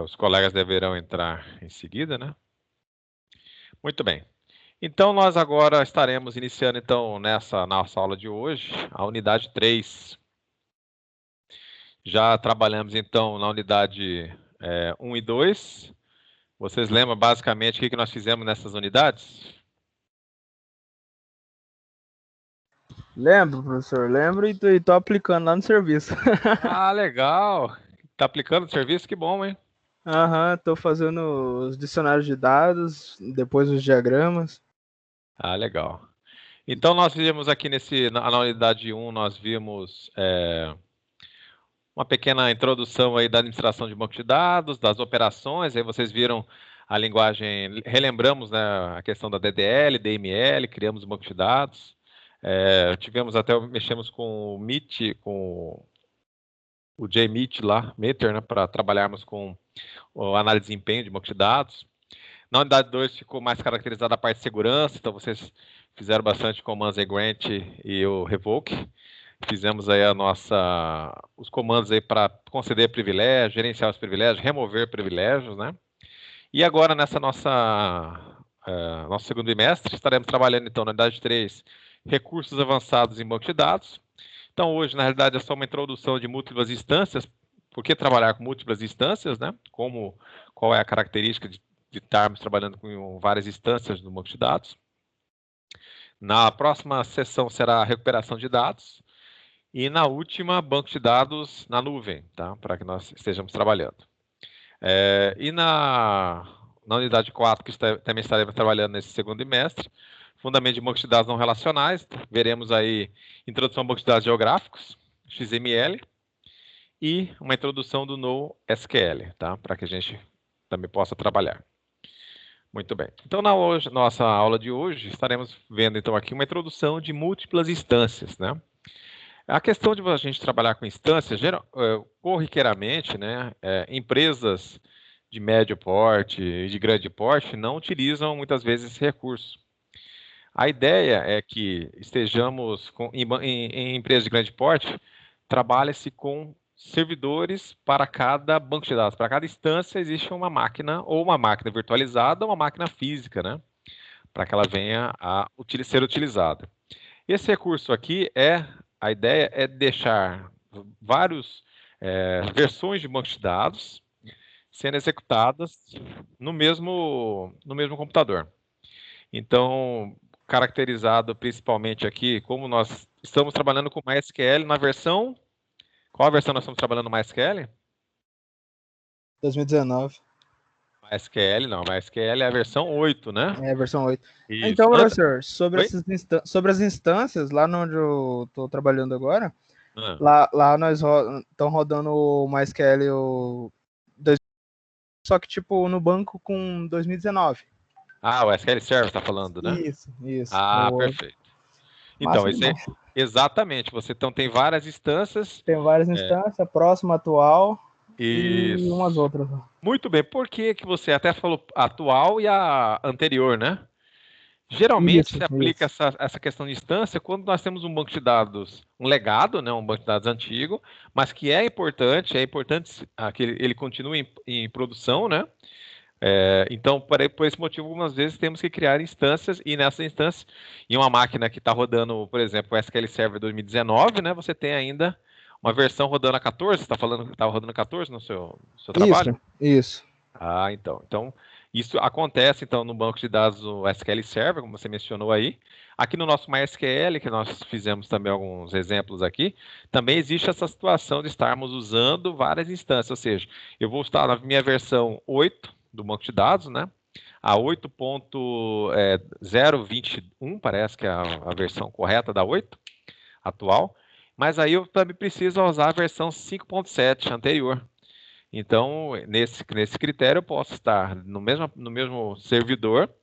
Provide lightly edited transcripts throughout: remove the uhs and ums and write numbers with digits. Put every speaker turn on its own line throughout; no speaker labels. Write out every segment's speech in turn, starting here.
Os colegas deverão entrar em seguida, né? Muito bem. Então, nós agora estaremos iniciando, então, nessa nossa aula de hoje, a unidade 3. Já trabalhamos, então, na unidade 1 e 2. Vocês lembram, basicamente, o que nós fizemos nessas unidades?
Lembro, professor, lembro e tô aplicando lá no serviço.
Ah, legal! Tá aplicando o serviço? Que bom, hein?
Aham, tô fazendo os dicionários de dados, depois os diagramas.
Ah, legal. Então, nós vimos aqui na unidade 1, nós vimos uma pequena introdução aí da administração de banco de dados, das operações, aí vocês viram a linguagem, relembramos, né, a questão da DDL, DML, criamos o banco de dados, mexemos com o Meet, com o JMeet lá, Meter, né, para trabalharmos com a análise de desempenho de banco de dados. Na unidade 2 ficou mais caracterizada a parte de segurança, então vocês fizeram bastante comandos aí, grant e o revoke. Fizemos aí os comandos aí para conceder privilégios, gerenciar os privilégios, remover privilégios, né? E agora nessa nosso segundo bimestre, estaremos trabalhando então na unidade 3, recursos avançados em banco de dados. Então hoje, na realidade, é só uma introdução de múltiplas instâncias. Por que trabalhar com múltiplas instâncias, né? Qual é a característica de estarmos trabalhando com várias instâncias no banco de dados. Na próxima sessão será a recuperação de dados. E na última, banco de dados na nuvem, tá? Para que nós estejamos trabalhando. E na unidade 4, que também estaremos trabalhando nesse segundo bimestre, fundamento de bancos de dados não relacionais, veremos aí introdução a bancos de dados geográficos, XML, e uma introdução do NoSQL, tá? Para que a gente também possa trabalhar. Muito bem. Então, nossa aula de hoje, estaremos vendo então aqui uma introdução de múltiplas instâncias, né? A questão de a gente trabalhar com instâncias, corriqueiramente, né, empresas de médio porte e de grande porte não utilizam muitas vezes esse recurso. A ideia é que estejamos em empresas de grande porte, trabalha-se com servidores para cada banco de dados. Para cada instância existe uma máquina, ou uma máquina virtualizada, ou uma máquina física, né, para que ela venha a ser utilizada. Esse recurso aqui a ideia é deixar várias versões de banco de dados sendo executadas no mesmo computador. Então, caracterizado principalmente aqui, como nós estamos trabalhando com MySQL na versão... Qual a versão nós estamos trabalhando no MySQL?
2019.
MySQL, não. MySQL é a versão 8, né?
É, versão 8.
Isso.
Então, professor,
Oi?
sobre as instâncias, lá onde eu tô trabalhando agora,
Ah.
lá nós estão rodando o MySQL, só que tipo no banco com 2019.
Ah, o SQL Server está falando, né?
Isso.
Ah, perfeito. Então,
Massa demais.
exatamente. Você então tem várias instâncias.
Tem várias instâncias, próxima, atual e umas
Isso.
outras.
Muito bem. Por que você até falou atual e a anterior, né? Geralmente se aplica
Isso.
essa questão de instância quando nós temos um banco de dados, um legado, né, um banco de dados antigo, mas que é importante que ele continue em produção, né? Então, por esse motivo, algumas vezes temos que criar instâncias, e nessa instância, em uma máquina que está rodando, por exemplo, o SQL Server 2019, né, você tem ainda uma versão rodando a 14, você está falando que estava rodando a 14 no seu trabalho?
Isso.
Ah, então, isso acontece então no banco de dados do SQL Server, como você mencionou aí. Aqui no nosso MySQL, que nós fizemos também alguns exemplos aqui, também existe essa situação de estarmos usando várias instâncias, ou seja, eu vou estar na minha versão 8 do banco de dados, né? A 8.021 parece que é a versão correta da 8 atual, mas aí eu também preciso usar a versão 5.7 anterior. Então, nesse critério, eu posso estar no mesmo servidor,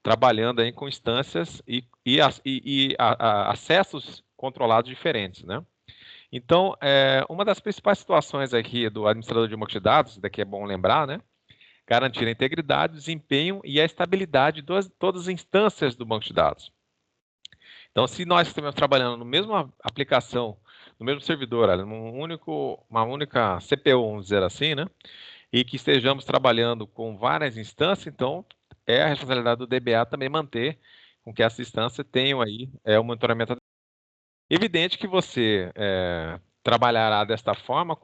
trabalhando aí com instâncias e acessos controlados diferentes, né? Então, uma das principais situações aqui do administrador de banco de dados, daqui é bom lembrar, né? Garantir a integridade, desempenho e a estabilidade de todas as instâncias do banco de dados. Então, se nós estivermos trabalhando na mesma aplicação, no mesmo servidor, uma única CPU, vamos dizer assim, né? e que estejamos trabalhando com várias instâncias, então é a responsabilidade do DBA também manter com que essa instância tenha aí o monitoramento. Evidente que você trabalhará desta forma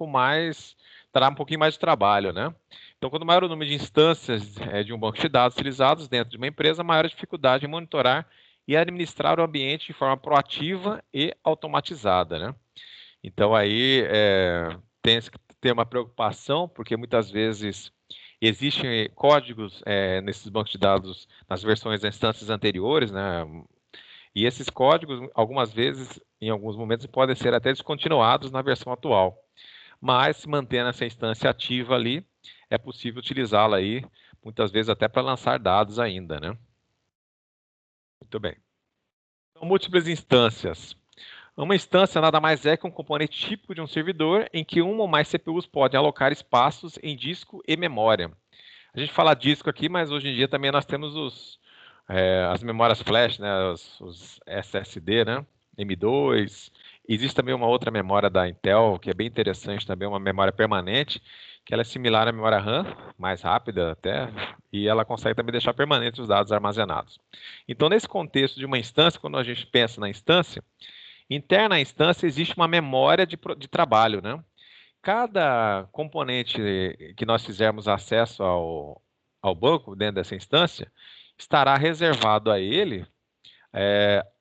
terá um pouquinho mais de trabalho, né? Então, quanto maior o número de instâncias de um banco de dados utilizados dentro de uma empresa, maior a dificuldade em monitorar e administrar o ambiente de forma proativa e automatizada, né? Então, aí tem que ter uma preocupação, porque muitas vezes existem códigos nesses bancos de dados nas versões das instâncias anteriores, né? E esses códigos, algumas vezes, em alguns momentos, podem ser até descontinuados na versão atual. Mas, se mantendo essa instância ativa ali, é possível utilizá-la aí, muitas vezes até para lançar dados ainda, né? Muito bem. Então, múltiplas instâncias. Uma instância nada mais é que um componente típico de um servidor em que uma ou mais CPUs podem alocar espaços em disco e memória. A gente fala disco aqui, mas hoje em dia também nós temos as memórias flash, né, os SSD, né, M2. Existe também uma outra memória da Intel, que é bem interessante também, uma memória permanente, que ela é similar à memória RAM, mais rápida até, e ela consegue também deixar permanentes os dados armazenados. Então, nesse contexto de uma instância, quando a gente pensa na instância, interna à instância existe uma memória de trabalho, né? Cada componente que nós fizermos acesso ao banco dentro dessa instância estará reservado a ele,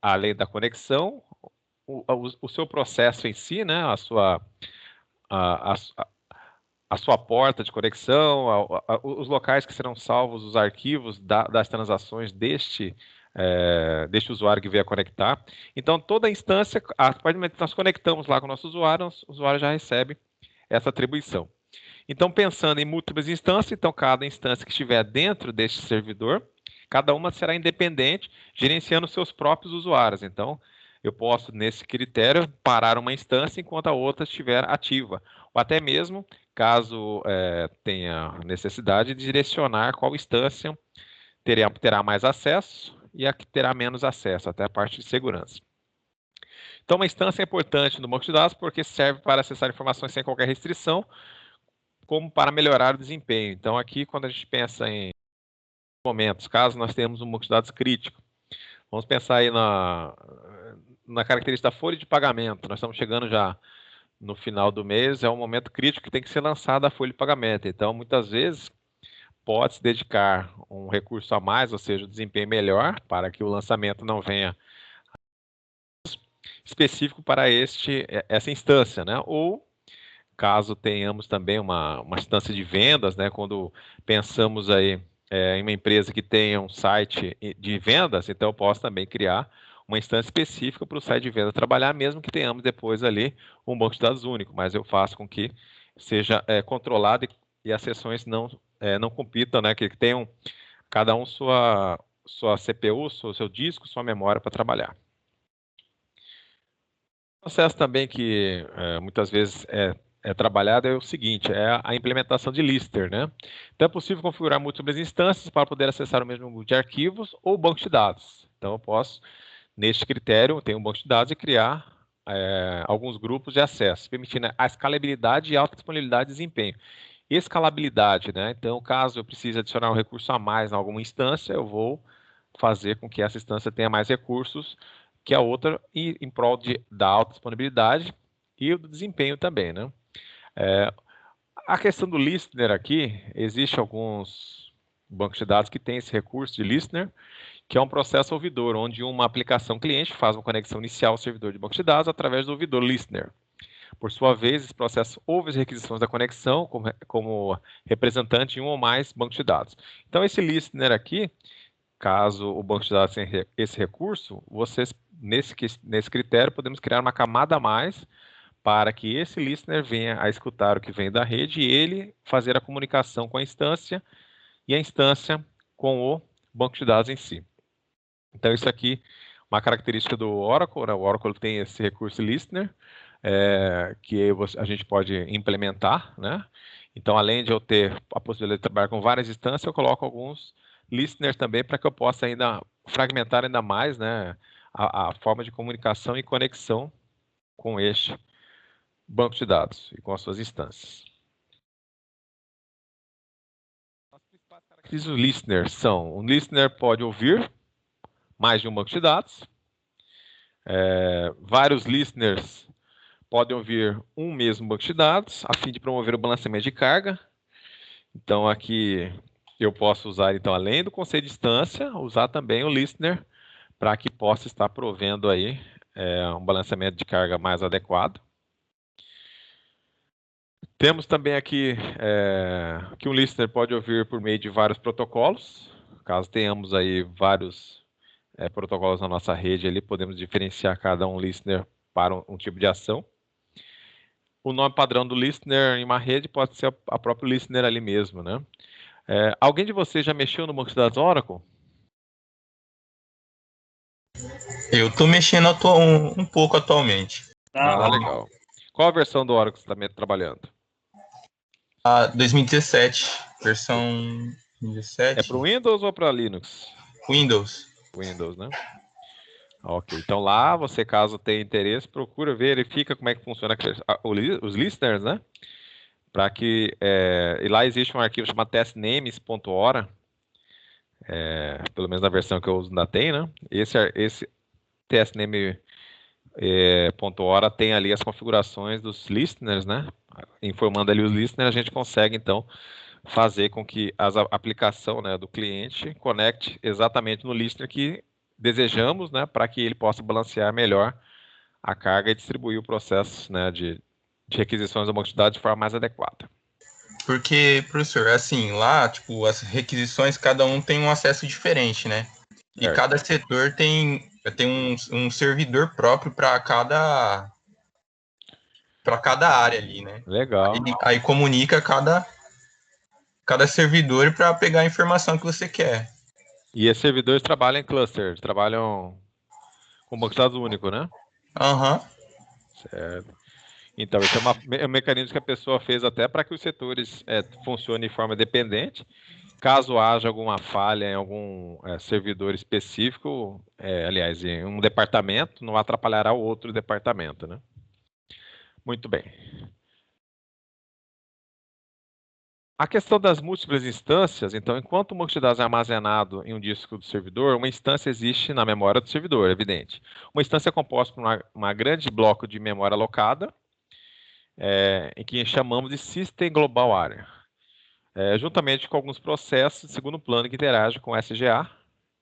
além da conexão, o seu processo em si, né? A, a- a sua porta de conexão, os locais que serão salvos, os arquivos das transações deste usuário que veio a conectar. Então, toda a instância, a partir do momento que nós conectamos lá com o nosso usuário, o usuário já recebe essa atribuição. Então, pensando em múltiplas instâncias, então cada instância que estiver dentro deste servidor, cada uma será independente, gerenciando seus próprios usuários. Então, eu posso, nesse critério, parar uma instância enquanto a outra estiver ativa. Ou até mesmo, caso tenha necessidade de direcionar qual instância terá mais acesso e a que terá menos acesso, até a parte de segurança. Então, uma instância é importante no banco de dados porque serve para acessar informações sem qualquer restrição, como para melhorar o desempenho. Então, aqui, quando a gente pensa em momentos, caso nós tenhamos um banco de dados crítico, vamos pensar aí na característica da folha de pagamento. Nós estamos chegando já no final do mês, é um momento crítico que tem que ser lançada a folha de pagamento. Então, muitas vezes, pode-se dedicar um recurso a mais, ou seja, um desempenho melhor, para que o lançamento não venha específico para essa instância, né? Ou caso tenhamos também uma instância de vendas, né? Quando pensamos aí em uma empresa que tenha um site de vendas, então eu posso também criar uma instância específica para o site de venda trabalhar, mesmo que tenhamos depois ali um banco de dados único, mas eu faço com que seja controlado e as sessões não compitam, né? Que tenham cada um sua CPU, seu disco, sua memória para trabalhar. Processo também que muitas vezes é trabalhado é o seguinte, é a implementação de Lister, né? Então é possível configurar múltiplas instâncias para poder acessar o mesmo grupo de arquivos ou banco de dados. Então eu posso, neste critério, ter um banco de dados e criar alguns grupos de acesso, permitindo a escalabilidade e alta disponibilidade de desempenho. Escalabilidade, né? Então, caso eu precise adicionar um recurso a mais em alguma instância, eu vou fazer com que essa instância tenha mais recursos que a outra e em prol da alta disponibilidade e do desempenho também, né? A questão do listener aqui, existe alguns bancos de dados que têm esse recurso de listener, que é um processo ouvidor, onde uma aplicação cliente faz uma conexão inicial ao servidor de banco de dados através do ouvidor listener. Por sua vez, esse processo ouve as requisições da conexão como representante de um ou mais bancos de dados. Então, esse listener aqui, caso o banco de dados tenha esse recurso, nesse critério, podemos criar uma camada a mais para que esse listener venha a escutar o que vem da rede e ele fazer a comunicação com a instância e a instância com o banco de dados em si. Então, isso aqui é uma característica do Oracle, né? O Oracle tem esse recurso listener, que a gente pode implementar, né? Então, além de eu ter a possibilidade de trabalhar com várias instâncias, eu coloco alguns listeners também para que eu possa ainda fragmentar ainda mais, né, a forma de comunicação e conexão com este banco de dados e com as suas instâncias. diz os listeners são, um listener pode ouvir mais de um banco de dados, vários listeners podem ouvir um mesmo banco de dados, a fim de promover o balanceamento de carga. Então, aqui eu posso usar, então, além do conceito de instância, usar também o listener para que possa estar provendo aí um balanceamento de carga mais adequado. Temos também aqui que um listener pode ouvir por meio de vários protocolos. Caso tenhamos aí vários protocolos na nossa rede, ali, podemos diferenciar cada um listener para um tipo de ação. O nome padrão do listener em uma rede pode ser a própria listener ali mesmo, né? Alguém de vocês já mexeu no banco de dados Oracle?
Eu estou mexendo um pouco atualmente.
Legal. Qual a versão do Oracle que você está trabalhando?
A 2017, versão 17.
É para o Windows ou para Linux?
Windows.
Windows, né? Ok, então lá você, caso tenha interesse, procura, verifica como é que funciona os listeners, né? Para que e lá existe um arquivo chamado testnames.ora, pelo menos na versão que eu uso ainda tem, né? Esse testname.ora tem ali as configurações dos listeners, né? Informando ali os listeners, a gente consegue então fazer com que a aplicação, né, do cliente conecte exatamente no listener que desejamos, né, para que ele possa balancear melhor a carga e distribuir o processo, né, de requisições da banco de dados de forma mais adequada.
Porque, professor, assim, lá, tipo, as requisições, cada um tem um acesso diferente, né? E cada setor tem um servidor próprio para cada área ali, né?
Legal.
Aí comunica cada servidor para pegar a informação que você quer.
E esses servidores trabalham em cluster, trabalham com banco de dados único, né?
Aham.
Certo. Então, esse é um mecanismo que a pessoa fez até para que os setores funcionem de forma dependente. Caso haja alguma falha em algum servidor específico, aliás, em um departamento, não atrapalhará o outro departamento, né? Muito bem. A questão das múltiplas instâncias, então, enquanto o banco de dados é armazenado em um disco do servidor, uma instância existe na memória do servidor, é evidente. Uma instância é composta por uma grande bloco de memória alocada, em que chamamos de System Global Area, juntamente com alguns processos de segundo plano que interagem com o SGA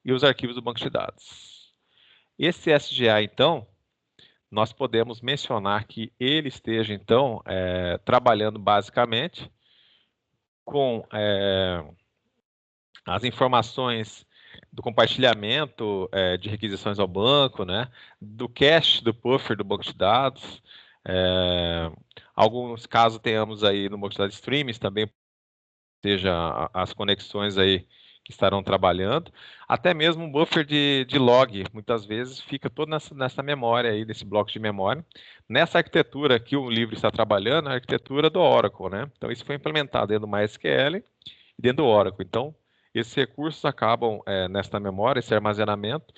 e os arquivos do banco de dados. Esse SGA, então, nós podemos mencionar que ele esteja, então, trabalhando basicamente com as informações do compartilhamento de requisições ao banco, né, do cache do buffer do banco de dados. Alguns casos tenhamos aí no banco de dados streams também, seja as conexões aí que estarão trabalhando, até mesmo um buffer de log, muitas vezes fica todo nessa memória aí, desse bloco de memória. Nessa arquitetura que o livro está trabalhando, a arquitetura do Oracle, né? Então isso foi implementado dentro do MySQL e dentro do Oracle. Então esses recursos acabam nesta memória, esse armazenamento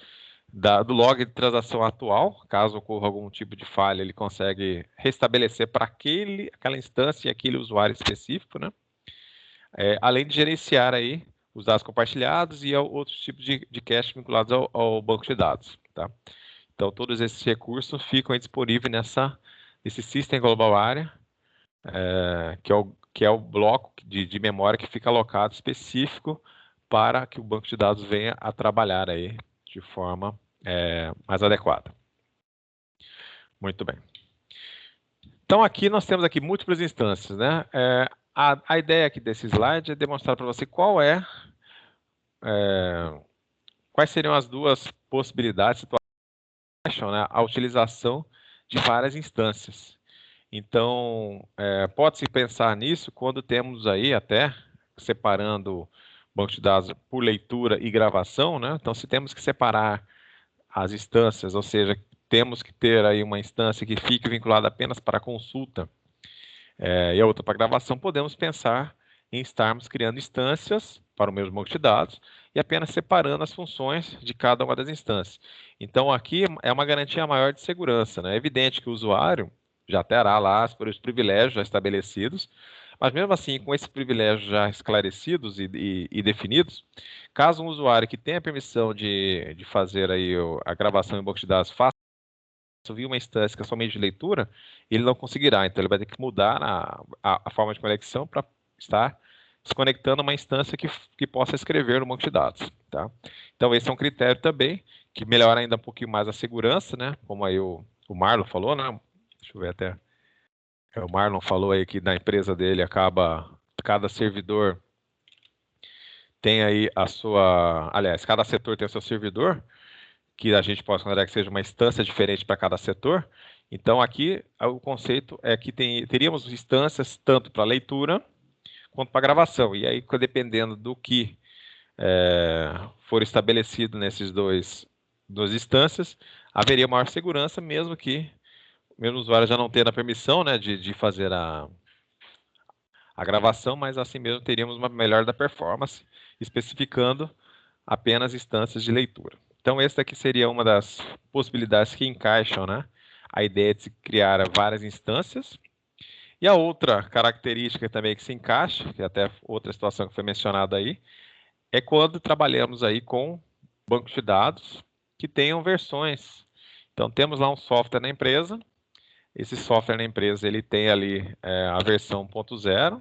do log de transação atual. Caso ocorra algum tipo de falha, ele consegue restabelecer para aquela instância e aquele usuário específico, né? Além de gerenciar aí os dados compartilhados e outros tipos de cache vinculados ao banco de dados, tá? Então, todos esses recursos ficam disponíveis nesse System Global Area, que é o bloco de memória que fica alocado específico para que o banco de dados venha a trabalhar aí de forma mais adequada. Muito bem. Então, aqui nós temos aqui múltiplas instâncias, né? A ideia aqui desse slide é demonstrar para você quais seriam as duas possibilidades, né, a utilização de várias instâncias. Então, pode-se pensar nisso quando temos aí até separando banco de dados por leitura e gravação, né? Então, se temos que separar as instâncias, ou seja, temos que ter aí uma instância que fique vinculada apenas para consulta e a outra para gravação, podemos pensar em estarmos criando instâncias para o mesmo banco de dados e apenas separando as funções de cada uma das instâncias. Então, aqui é uma garantia maior de segurança, né? É evidente que o usuário já terá lá os privilégios já estabelecidos, mas mesmo assim, com esses privilégios já esclarecidos e definidos, caso um usuário que tenha permissão de fazer aí a gravação em banco de dados faça via uma instância que é somente de leitura, ele não conseguirá. Então, ele vai ter que mudar a forma de conexão para estar se conectando a uma instância que possa escrever no banco de dados. Tá? Então, esse é um critério também que melhora ainda um pouquinho mais a segurança, né? Como aí o Marlon falou, né? Deixa eu ver até. O Marlon falou aí que na empresa dele cada servidor tem aí a sua, aliás, cada setor tem o seu servidor, que a gente pode considerar que seja uma instância diferente para cada setor. Então, aqui o conceito é que teríamos instâncias tanto para leitura quanto para gravação. E aí, dependendo do que for estabelecido nesses duas instâncias, haveria maior segurança, mesmo o usuário já não tendo a permissão, né, de fazer a gravação, mas assim mesmo teríamos uma melhora da performance, especificando apenas instâncias de leitura. Então, essa aqui seria uma das possibilidades que encaixam, né, a ideia de se criar várias instâncias. E a outra característica também que se encaixa, que é até outra situação que foi mencionada aí, é quando trabalhamos aí com bancos de dados que tenham versões. Então, temos lá um software na empresa. Esse software na empresa ele tem ali a versão 1.0,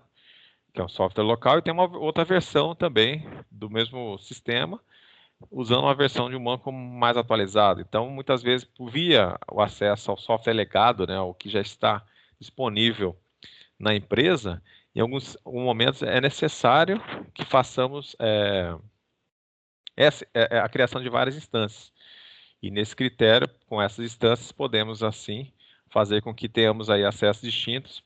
que é um software local, e tem uma outra versão também do mesmo sistema, usando uma versão de um banco mais atualizado. Então, muitas vezes, via o acesso ao software legado, né, o que já está disponível na empresa, em alguns momentos é necessário que façamos a criação de várias instâncias. E nesse critério, com essas instâncias, podemos assim fazer com que tenhamos aí acessos distintos,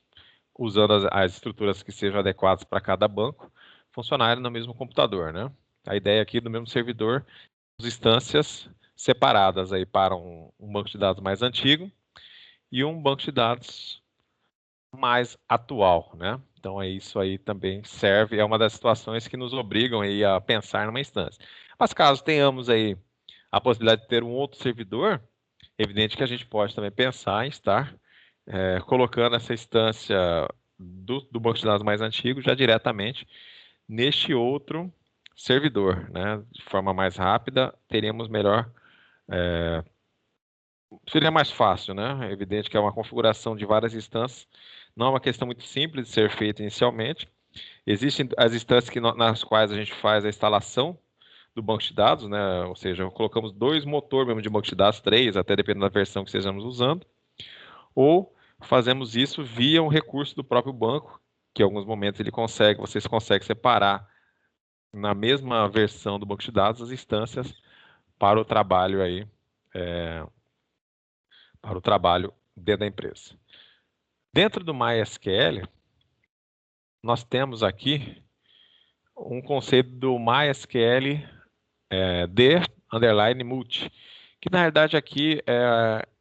usando as estruturas que sejam adequadas para cada banco, funcionarem no mesmo computador, né? A ideia aqui do mesmo servidor, as instâncias separadas aí para um banco de dados mais antigo e um banco de dados mais atual, né? Então, isso aí também serve, é uma das situações que nos obrigam aí a pensar numa instância. Mas caso tenhamos aí a possibilidade de ter um outro servidor, é evidente que a gente pode também pensar em estar colocando essa instância do banco de dados mais antigo já diretamente neste outro servidor, né? De forma mais rápida, teríamos melhor, seria mais fácil, né? É evidente que é uma configuração de várias instâncias, não é uma questão muito simples de ser feita inicialmente. Existem as instâncias nas quais a gente faz a instalação do banco de dados, né? Ou seja, colocamos dois motores mesmo de banco de dados, três, até dependendo da versão que estejamos usando, ou fazemos isso via um recurso do próprio banco, que em alguns momentos vocês conseguem separar na mesma versão do banco de dados as instâncias para o trabalho aí, para o trabalho dentro da empresa. Dentro do MySQL, nós temos aqui um conceito do MySQL d_multi, que na verdade aqui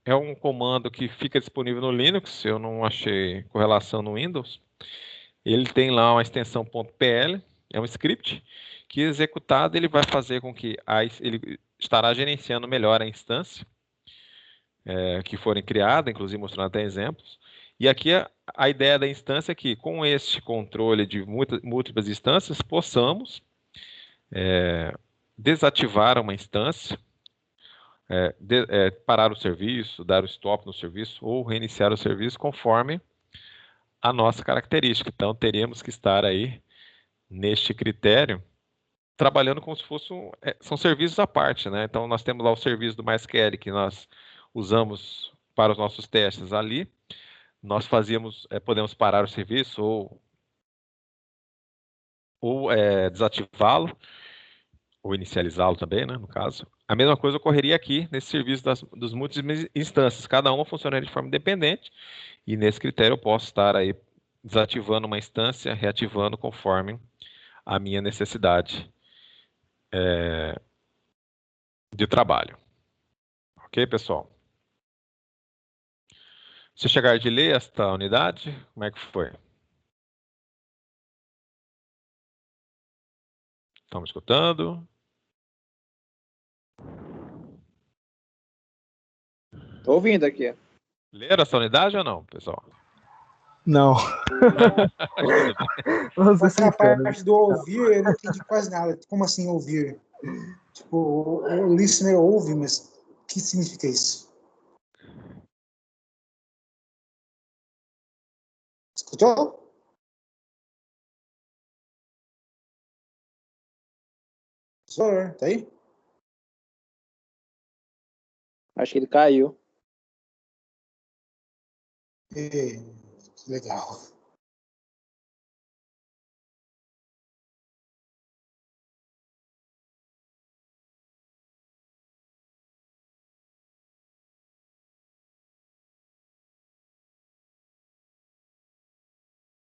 é um comando que fica disponível no Linux, eu não achei correlação no Windows. Ele tem lá uma extensão .pl, é um script que executado ele vai fazer com que ele estará gerenciando melhor a instância que forem criadas, inclusive mostrando até exemplos. E aqui a ideia da instância é que com este controle de múltiplas instâncias possamos desativar uma instância, parar o serviço, dar o stop no serviço ou reiniciar o serviço conforme a nossa característica. Então teremos que estar aí neste critério trabalhando como se fossem são serviços à parte, né? Então nós temos lá o serviço do MySQL que nós usamos para os nossos testes ali. Nós podemos parar o serviço ou desativá-lo ou inicializá-lo também, né? No caso, a mesma coisa ocorreria aqui nesse serviço dos múltiplas instâncias. Cada uma funcionaria de forma independente e nesse critério eu posso estar aí desativando uma instância, reativando conforme a minha necessidade de trabalho. Ok, pessoal? Se chegar de ler esta unidade, como é que foi? Estão me escutando?
Tô ouvindo aqui.
Leram essa unidade ou não, pessoal?
Não. Vamos ser
Essa
sinceros.
parte do ouvir, eu não entendi quase nada. Como assim ouvir? Tipo, o listener ouve, mas o que significa isso? Escutou? Professor, tá aí?
Acho que ele caiu.
Que legal.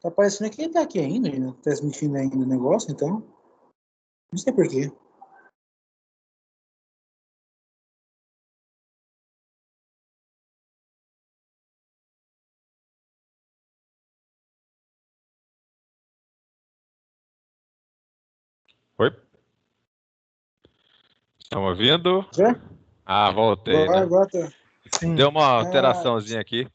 Tá parecendo que ele tá aqui ainda, né? Transmitindo ainda o negócio, então. Não sei por quê.
Oi? Estão ouvindo?
Já?
Voltei, né?
Agora tá.
Sim.
Deu uma alteraçãozinha aqui.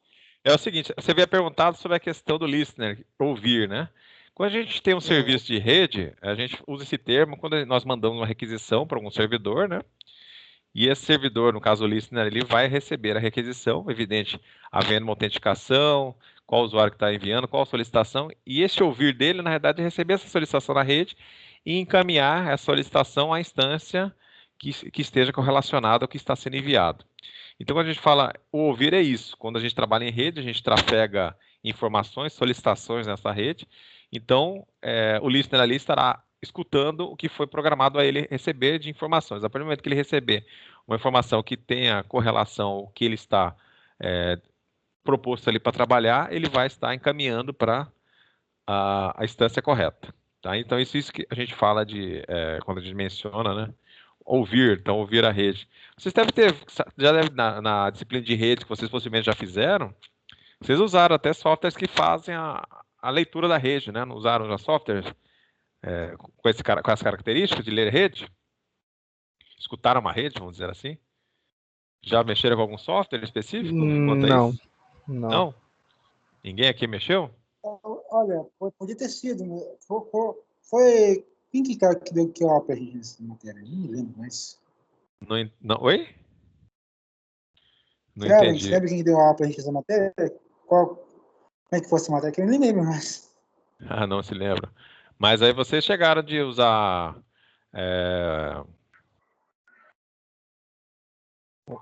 É o seguinte, você havia perguntado sobre a questão do listener, ouvir, né? Quando a gente tem um serviço de rede, a gente usa esse termo quando nós mandamos uma requisição para algum servidor, né? E esse servidor, no caso o listener, ele vai receber a requisição, evidente, havendo uma autenticação, qual usuário que está enviando, qual a solicitação, e esse ouvir dele, na verdade, é receber essa solicitação na rede e encaminhar essa solicitação à instância que esteja correlacionada ao que está sendo enviado. Então, quando a gente fala o ouvir é isso. Quando a gente trabalha em rede, a gente trafega informações, solicitações nessa rede. Então, o listener ali estará escutando o que foi programado a ele receber de informações. A partir do momento que ele receber uma informação que tenha correlação ao que ele está proposto ali para trabalhar, ele vai estar encaminhando para a instância correta. Tá? Então, isso que a gente fala quando a gente menciona, né? Ouvir, então ouvir a rede. Vocês devem na disciplina de rede que vocês possivelmente já fizeram, vocês usaram até softwares que fazem a leitura da rede, né? Não usaram já softwares com as características de ler rede? Escutaram uma rede, vamos dizer assim? Já mexeram com algum software específico quanto a
Não.
isso?
Não.
Não? Ninguém aqui mexeu?
Olha, podia ter sido, né? Foi quem que deu aula pra gente nessa matéria? Não me lembro, mas.
Não, oi? Não
Você
entendi.
lembra quem que deu aula pra gente nessa matéria? Como é que foi essa matéria? Que eu nem lembro mais.
Ah, não se lembra. Mas aí vocês chegaram de usar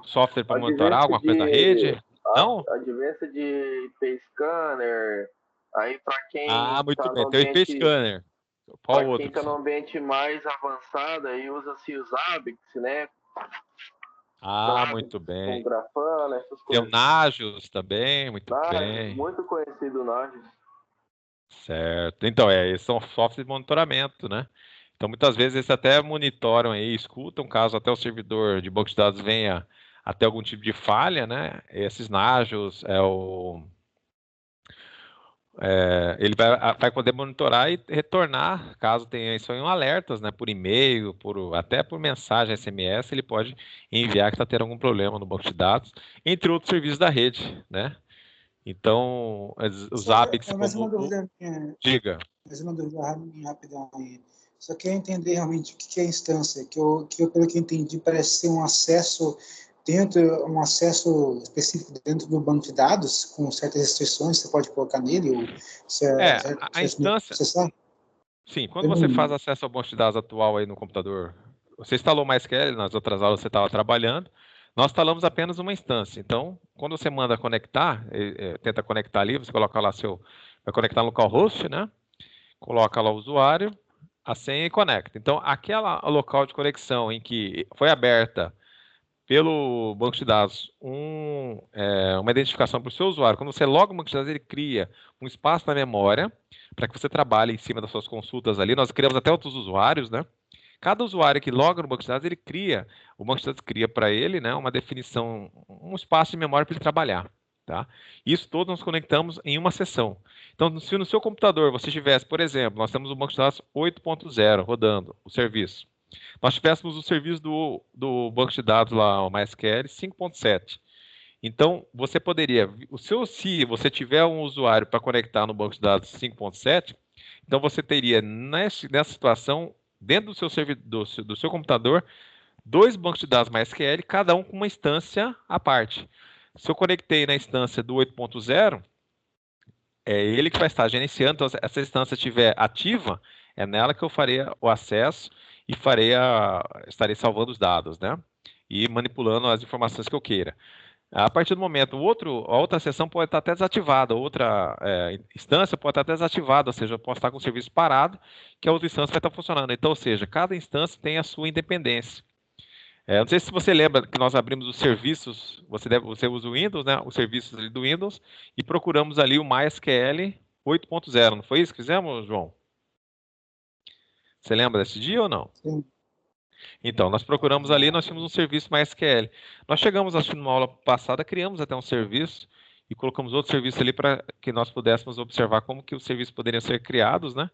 software para monitorar alguma coisa da rede? Não?
Advance de IP Scanner. Aí, para quem
Muito
tá
bem.
no
Tem o IP
ambiente,
Scanner. Qual
para
outro?
quem está no ambiente mais avançado, aí usa-se os ABICs, né?
Muito
Com
bem.
Grafana, essas
Tem o
coisas.
Nagios também, muito bem.
Muito conhecido o Nagios.
Certo. Então, esses são softwares de monitoramento, né? Então, muitas vezes eles até monitoram aí, escutam, caso até o servidor de banco de dados venha até algum tipo de falha, né? Esses Nagios, ele vai poder monitorar e retornar, caso tenha isso em alertas, né? Por e-mail, até por mensagem SMS, ele pode enviar que está tendo algum problema no banco de dados, entre outros serviços da rede, né? Então, os ABICs
Mas uma
como
dúvida minha,
Diga.
mas uma dúvida minha rapidão aí. Só queria entender realmente o que é instância, pelo que eu entendi, parece ser um acesso específico dentro do banco de dados, com certas restrições que você pode colocar nele, ou
A instância.
acessar.
Sim, quando você faz acesso ao banco de dados atual aí no computador, você instalou MySQL, nas outras aulas você estava trabalhando, nós instalamos apenas uma instância. Então, quando você manda conectar, tenta conectar ali, você coloca lá vai conectar no localhost, né? Coloca lá o usuário, a senha e conecta. Então, aquela local de conexão em que foi aberta pelo banco de dados uma identificação para o seu usuário, quando você loga o banco de dados, ele cria um espaço na memória para que você trabalhe em cima das suas consultas ali. Nós criamos até outros usuários, né? Cada usuário que loga no banco de dados, o banco de dados cria para ele, né, uma definição, um espaço de memória para ele trabalhar. Tá? Isso todos nós conectamos em uma sessão. Então, se no seu computador você tivesse, por exemplo, nós temos o banco de dados 8.0 rodando, o serviço. Nós tivéssemos o serviço do banco de dados lá, o MySQL 5.7. Então, você poderia, se você tiver um usuário para conectar no banco de dados 5.7, então você teria nessa situação, dentro do seu servidor, do seu computador, 2 bancos de dados MySQL, cada um com uma instância à parte. Se eu conectei na instância do 8.0, é ele que vai estar gerenciando. Então, se essa instância estiver ativa, é nela que eu farei o acesso e estarei salvando os dados, né? E manipulando as informações que eu queira. A partir do momento, a outra seção pode estar até desativada, outra instância pode estar até desativada, ou seja, eu posso estar com o serviço parado, que a outra instância vai estar funcionando. Então, ou seja, cada instância tem a sua independência. Não sei se você lembra que nós abrimos os serviços, você usa o Windows, né? Os serviços ali do Windows, e procuramos ali o MySQL 8.0, não foi isso que fizemos, João? Você lembra desse dia ou não?
Sim.
Então, nós procuramos ali, nós tínhamos um serviço MySQL. Nós chegamos, acho que numa aula passada, criamos até um serviço e colocamos outro serviço ali para que nós pudéssemos observar como que os serviços poderiam ser criados, né?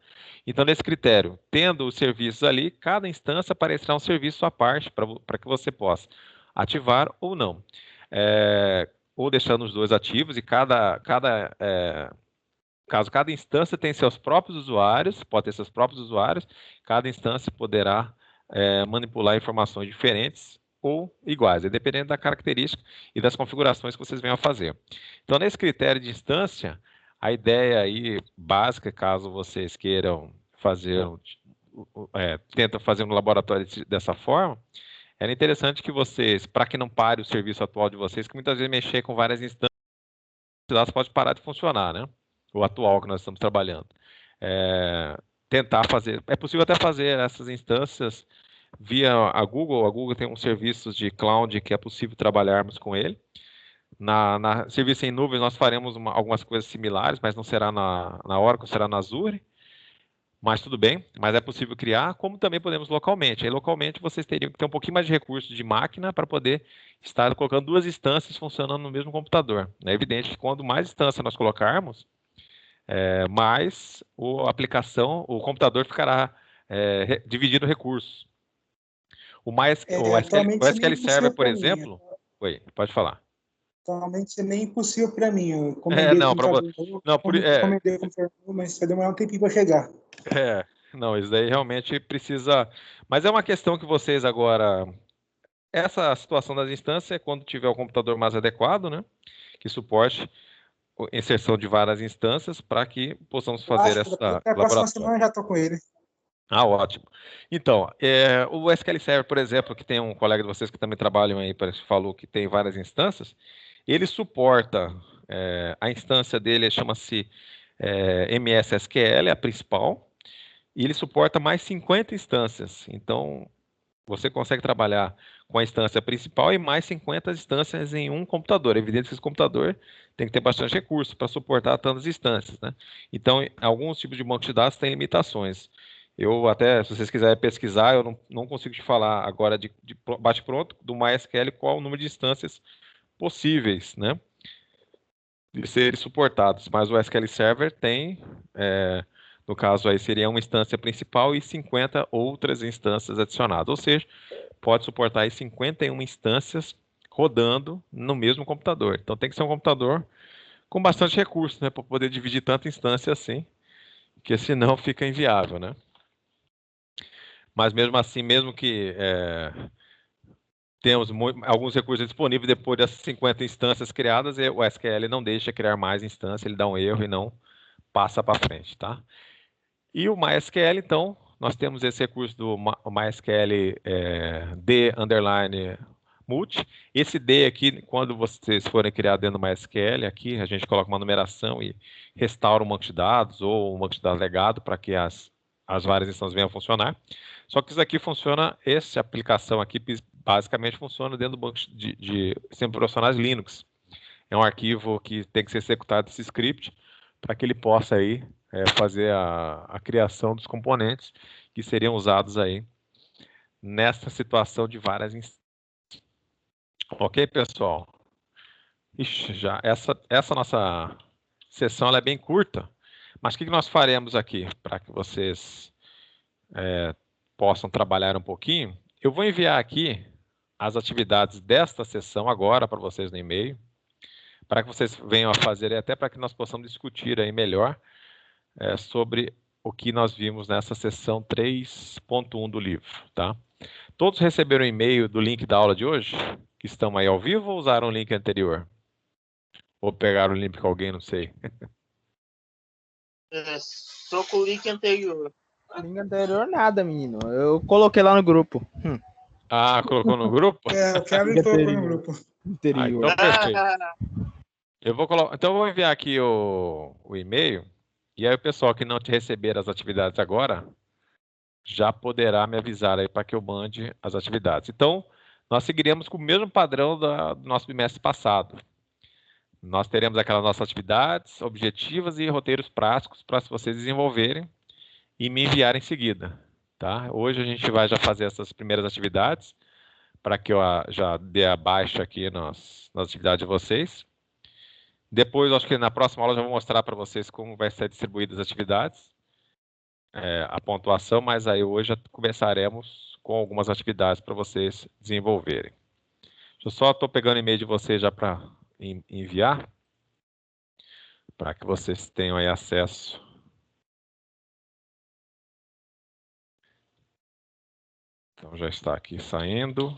Então, nesse critério, tendo os serviços ali, cada instância aparecerá um serviço à parte para que você possa ativar ou não. Ou deixando os dois ativos e caso cada instância tenha seus próprios usuários, pode ter seus próprios usuários, cada instância poderá manipular informações diferentes ou iguais, dependendo da característica e das configurações que vocês venham a fazer. Então, nesse critério de instância, a ideia aí básica, caso vocês queiram fazer, tenta fazer um laboratório dessa forma, era interessante que vocês, para que não pare o serviço atual de vocês, que muitas vezes mexer com várias instâncias, pode parar de funcionar, né? O atual que nós estamos trabalhando. Tentar fazer, é possível até fazer essas instâncias via a Google tem uns serviços de cloud que é possível trabalharmos com ele. Na serviço em nuvem nós faremos algumas coisas similares, mas não será na Oracle, será na Azure, mas tudo bem, mas é possível criar, como também podemos localmente. Aí localmente vocês teriam que ter um pouquinho mais de recursos de máquina para poder estar colocando 2 instâncias funcionando no mesmo computador. É evidente que quando mais instâncias nós colocarmos, mais o computador ficará dividindo recursos. O SQL Server, por exemplo... Oi, pode falar.
Atualmente é meio impossível para mim. Eu encomendei o computador novo, encomendei o computador novo, mas vai demorar um tempinho para chegar.
Não, isso daí realmente precisa... Mas é uma questão que vocês agora... Essa situação das instâncias, quando tiver o computador mais adequado, né? Que suporte a inserção de várias instâncias para que possamos fazer essa
até a próxima semana eu já estou com ele.
Ótimo. Então, o SQL Server, por exemplo, que tem um colega de vocês que também trabalham aí, falou que tem várias instâncias, ele suporta, a instância dele chama-se MS SQL, a principal, e ele suporta mais 50 instâncias. Então, você consegue trabalhar com a instância principal e mais 50 instâncias em um computador. É evidente que esse computador tem que ter bastante recurso para suportar tantas instâncias, né? Então, alguns tipos de banco de dados têm limitações. Eu até, se vocês quiserem pesquisar, eu não consigo te falar agora de bate-pronto do MySQL qual o número de instâncias possíveis, né, de serem suportados. Mas o SQL Server tem, no caso aí seria uma instância principal e 50 outras instâncias adicionadas. Ou seja, pode suportar aí 51 instâncias rodando no mesmo computador. Então tem que ser um computador com bastante recursos, né, para poder dividir tanta instância assim, porque senão fica inviável, né? Mas mesmo assim, mesmo que temos alguns recursos disponíveis depois das 50 instâncias criadas, o SQL não deixa criar mais instâncias, ele dá um erro e não passa para frente, tá? E o MySQL, então, nós temos esse recurso do MySQL D_multi. Esse D aqui, quando vocês forem criar dentro do MySQL, aqui a gente coloca uma numeração e restaura um banco de dados ou um banco de dados legado para que as várias instâncias venham a funcionar. Só que isso aqui funciona, essa aplicação aqui basicamente funciona dentro do banco de sistemas operacionais Linux. É um arquivo que tem que ser executado esse script para que ele possa aí fazer a criação dos componentes que seriam usados aí nessa situação de várias instâncias. Ok, pessoal? Ixi, já essa nossa sessão ela é bem curta, mas o que nós faremos aqui para que vocês possam trabalhar um pouquinho? Eu vou enviar aqui as atividades desta sessão agora para vocês no e-mail, para que vocês venham a fazer e até para que nós possamos discutir aí melhor sobre o que nós vimos nessa sessão 3.1 do livro, tá? Todos receberam o e-mail do link da aula de hoje? Que estão aí ao vivo ou usaram o link anterior? Ou pegaram o link com alguém, não sei.
Só com o link anterior.
Link anterior nada, menino. Eu coloquei lá no grupo.
Ah, colocou no grupo?
O Kevin colocou no grupo.
Interior.
Então perfeito. Então eu vou enviar aqui o e-mail, e aí o pessoal que não te receber as atividades agora já poderá me avisar aí para que eu mande as atividades. Então, nós seguiremos com o mesmo padrão do nosso bimestre passado. Nós teremos aquelas nossas atividades objetivas e roteiros práticos para vocês desenvolverem e me enviarem em seguida. Tá? Hoje a gente vai já fazer essas primeiras atividades para que eu já dê a baixa aqui nas atividades de vocês. Depois, acho que na próxima aula eu já vou mostrar para vocês como vai ser distribuídas as atividades, a pontuação, mas aí hoje já começaremos com algumas atividades para vocês desenvolverem. Eu só estou pegando o e-mail de vocês já para enviar, para que vocês tenham aí acesso. Então já está aqui saindo.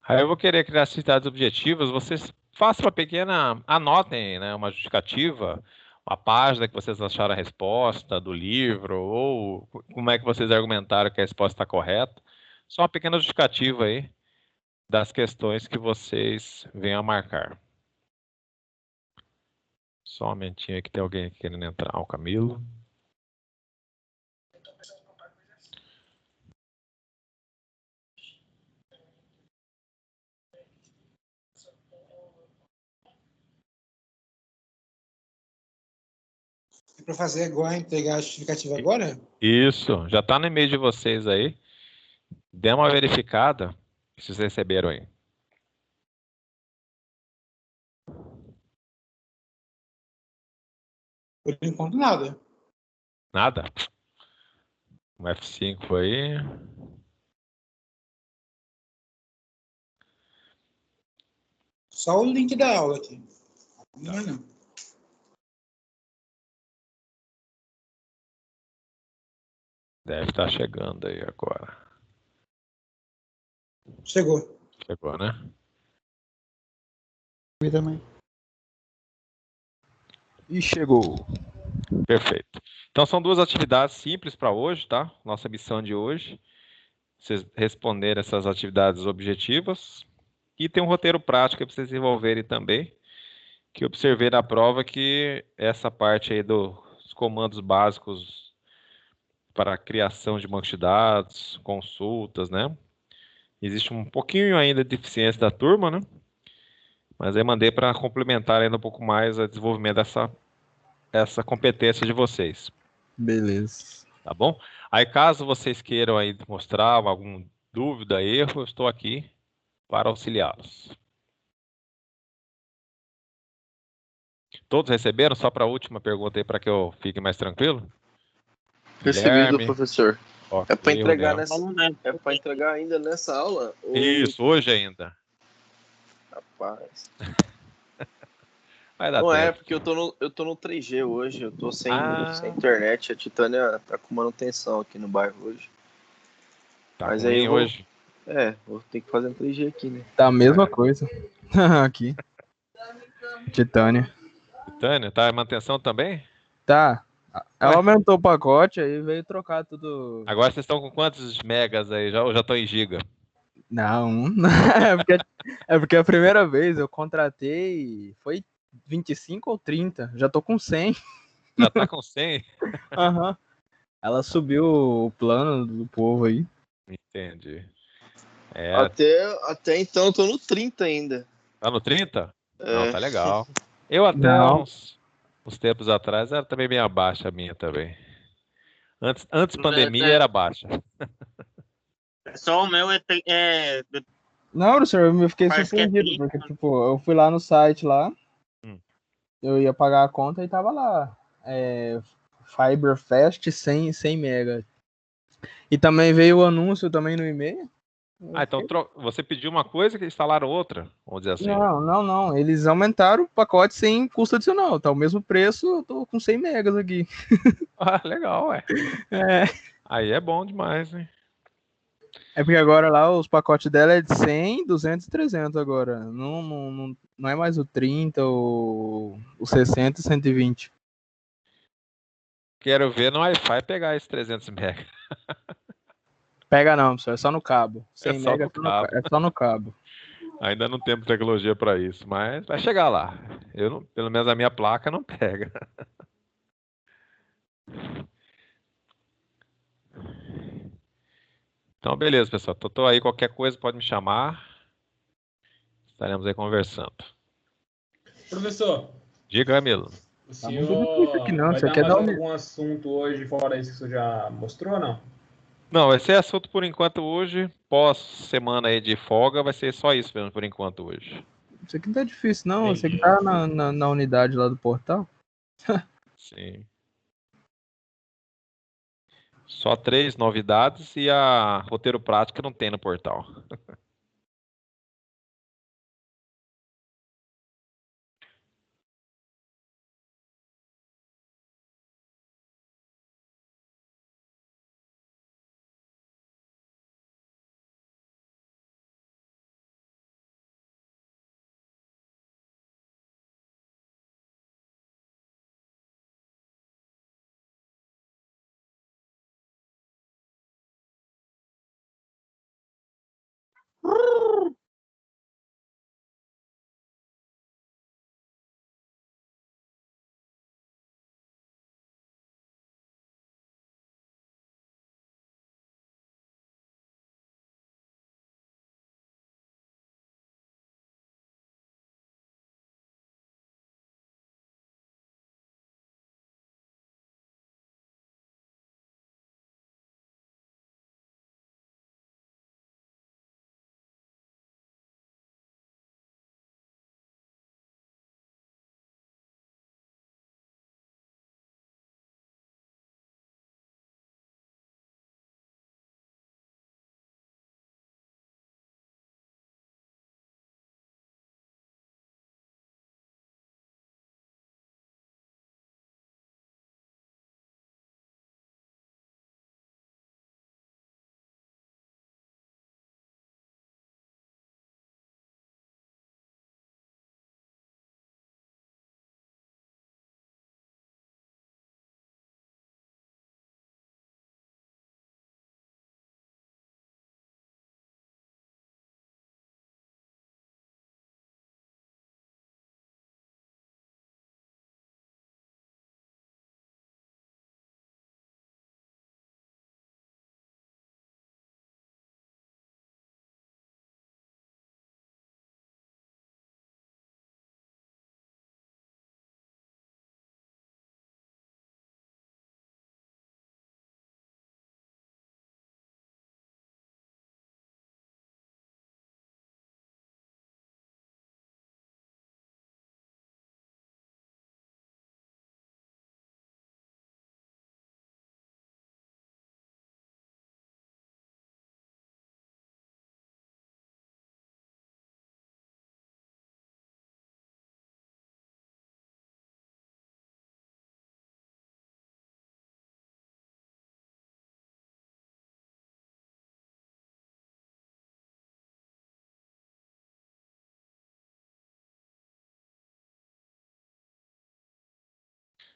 Aí eu vou querer criar atividades objetivas, vocês façam uma pequena, anotem, né, uma justificativa, uma página que vocês acharam a resposta do livro, ou como é que vocês argumentaram que a resposta está correta. Só uma pequena justificativa aí das questões que vocês venham a marcar. Só um momentinho que tem alguém querendo entrar. O Camilo.
Para fazer agora, entregar a justificativa agora?
Isso, já está no e-mail de vocês aí. Dê uma verificada se vocês receberam aí.
Por enquanto, nada.
Nada? Um F5 aí.
Só o link da aula aqui. Não é não.
Deve estar chegando aí agora.
Chegou.
Chegou, né?
Eu também. E chegou.
Perfeito. Então são duas atividades simples para hoje, tá? Nossa missão de hoje. Vocês responderem essas atividades objetivas. E tem um roteiro prático para vocês desenvolverem também. Que eu observei na prova que essa parte aí dos comandos básicos para a criação de banco de dados, consultas, né? Existe um pouquinho ainda de deficiência da turma, né? Mas aí mandei para complementar ainda um pouco mais o desenvolvimento dessa competência de vocês.
Beleza.
Tá bom? Aí caso vocês queiram aí mostrar alguma dúvida, erro, eu estou aqui para auxiliá-los. Todos receberam? Só para a última pergunta aí para que eu fique mais tranquilo.
Recebido,
Guilherme.
professor.
Ok,
É para entregar
Rodel.
é para entregar ainda nessa aula? Ou...
Isso, hoje ainda.
Rapaz.
Vai dar
Não é,
tempo.
porque eu tô no 3G hoje, eu tô sem
Ah.
internet. A Titânia tá com manutenção aqui no bairro hoje.
Tá
Mas
ruim
aí eu vou-
hoje.
Vou ter que fazer um 3G aqui, né?
Tá a mesma coisa. Aqui. Titânia.
Tânia, tá em manutenção também?
Tá. Ela aumentou o pacote, aí veio trocar tudo.
Agora vocês estão com quantos megas aí? Já estão em giga?
Não. É porque a primeira vez eu contratei. Foi 25 ou 30. Já tô com 100.
Já tá com 100?
Aham. Ela subiu o plano do povo aí.
Entendi.
Até então eu tô no 30 ainda.
Tá no 30?
É.
Não, tá legal. Eu até
Não.
uns tempos atrás era também bem abaixo a minha também. Antes pandemia era baixa.
Só o meu
Não, professor, eu fiquei
Parece que é
surpreendido,
30.
porque, tipo, eu fui lá no site lá,
Hum.
eu ia pagar a conta e tava lá, Fiberfast 100 mega. E também veio o anúncio também no e-mail.
Então você pediu uma coisa que instalaram outra, vamos dizer assim.
Não. Eles aumentaram o pacote sem custo adicional. Tá o mesmo preço, eu tô com 100 megas aqui.
Ah, legal, ué.
É.
Aí é bom demais, né?
É porque agora lá os pacotes dela é de 100, 200 e 300 agora. Não é mais o 30, o 60 e 120.
Quero ver no Wi-Fi pegar esses 300 MB.
Pega não, pessoal, é só no cabo.
É
100
só
mega
no cabo.
é só no cabo.
Ainda não temos tecnologia para isso, mas vai chegar lá. Pelo menos a minha placa não pega. Então, beleza, pessoal. Tô aí, qualquer coisa pode me chamar. Estaremos aí conversando.
Professor,
Diga, Camilo.
o
Tá muito difícil aqui
senhor
não,
vai
você
dar
quer
mais
dar um...
algum assunto hoje fora isso que o senhor já mostrou ou não?
Não, vai ser assunto por enquanto hoje. Pós semana aí de folga, vai ser só isso mesmo por enquanto hoje.
Isso aqui não tá difícil não, você que
Entendi.
tá na unidade lá do portal.
Sim. Só 3 novidades e a roteiro prático não tem no portal.